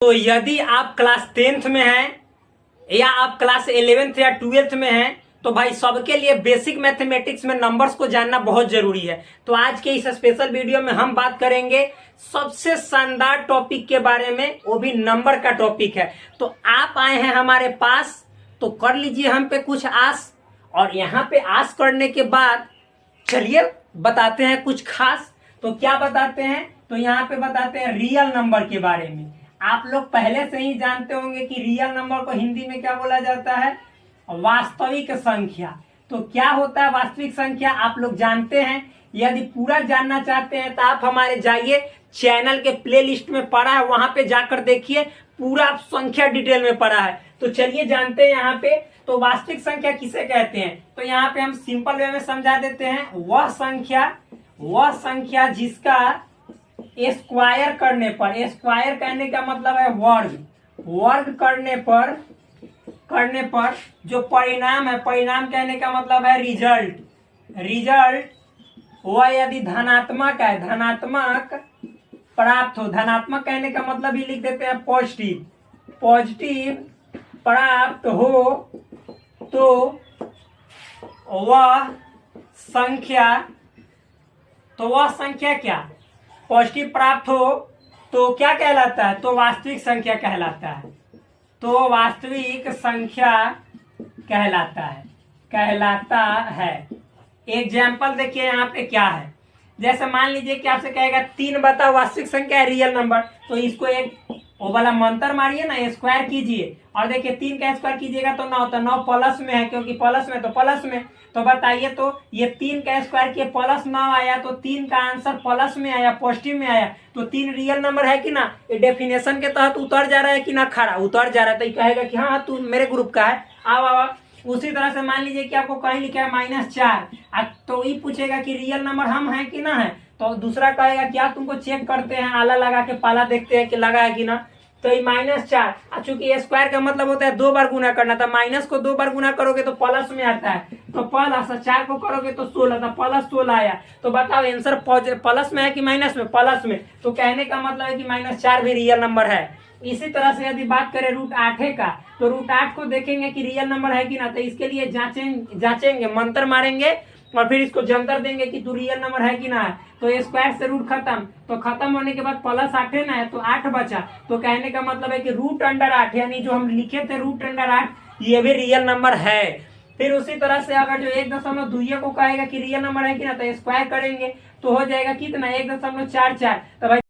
तो यदि आप क्लास 10th में हैं या आप क्लास 11th या 12th में हैं तो भाई सबके लिए बेसिक मैथमेटिक्स में नंबर्स को जानना बहुत जरूरी है। तो आज के इस स्पेशल वीडियो में हम बात करेंगे सबसे शानदार टॉपिक के बारे में, वो भी नंबर का टॉपिक है। तो आप आए हैं हमारे पास तो कर लीजिए हम पे कुछ आस, और यहाँ पे आस करने के बाद चलिए बताते हैं कुछ खास। तो क्या बताते हैं? तो यहाँ पे बताते हैं रियल नंबर के बारे में। आप लोग पहले से ही जानते होंगे कि रियल नंबर को हिंदी में क्या बोला जाता है? वास्तविक संख्या। तो क्या होता है वास्तविक संख्या? आप लोग जानते हैं। यदि पूरा जानना चाहते हैं तो आप हमारे जाइए चैनल के प्लेलिस्ट में पड़ा है, वहां पे जाकर देखिए, पूरा संख्या डिटेल में पड़ा है। तो चलिए जानते हैं यहाँ पे। तो वास्तविक संख्या किसे कहते हैं? तो यहाँ पे हम सिंपल वे में समझा देते हैं। वह संख्या जिसका स्क्वायर करने पर, स्क्वायर करने का मतलब है वर्ग करने पर जो परिणाम है, परिणाम कहने का मतलब है रिजल्ट वह यदि धनात्मक है, धनात्मक प्राप्त हो, धनात्मक कहने का मतलब ही लिख देते हैं पॉजिटिव प्राप्त हो, तो वह संख्या क्या पॉजिटिव प्राप्त हो तो क्या कहलाता है? तो वास्तविक संख्या कहलाता है। तो वास्तविक संख्या कहलाता है। एग्जाम्पल देखिए यहाँ पे क्या है। जैसे मान लीजिए कि आपसे कहेगा 3 बताओ वास्तविक संख्या है, रियल नंबर। तो इसको एक वो वाला मंत्र मारिए ना, स्क्वायर कीजिए, और देखिए 3 का स्क्वायर कीजिएगा तो 9 होता है। 9 प्लस में है, क्योंकि प्लस में तो प्लस में। तो बताइए, तो ये 3 का स्क्वायर किए प्लस 9 आया, तो 3 का आंसर प्लस में आया, पॉजिटिव में आया। तो 3 रियल नंबर है कि ना? ये डेफिनेशन के तहत उतर जा रहा है कि ना? खड़ा उतर जा रहा है। तो ये कहेगा कि हाँ तू मेरे ग्रुप का है, आओ। उसी तरह से मान लीजिए कि आपको कहीं लिखा है -4, तो ये पूछेगा कि रियल नंबर हम हैं कि ना है। तो दूसरा कहेगा क्या तुमको चेक करते हैं, आला लगा के पाला देखते हैं कि लगा है कि ना। तो ये -4, चूंकि स्क्वायर का मतलब होता है 2 बार गुना करना था। माइनस को 2 बार गुना करोगे तो प्लस में आता है, तो प्लस 4 को करोगे तो 16, तो प्लस 16 आया। तो बताओ आंसर प्लस में है कि माइनस में? प्लस में। तो कहने का मतलब है कि -4 भी रियल नंबर है। इसी तरह से यदि बात करें √8 का, तो √8 को देखेंगे कि रियल नंबर है कि ना। तो इसके लिए जांचेंगे, मंत्र मारेंगे और फिर इसको जंतर देंगे कि तू रियल नंबर है कि ना है। तो स्क्वायर से रूट खत्म, तो खत्म होने के बाद +8 है ना, तो 8 बचा। तो कहने का मतलब है कि √8 यानी जो हम लिखे थे √8, ये भी रियल नंबर है। फिर उसी तरह से अगर जो 1.2 को कहेगा कि रियल नंबर है कि ना, तो स्क्वायर करेंगे तो हो जाएगा कितना? 1.44। तो भाई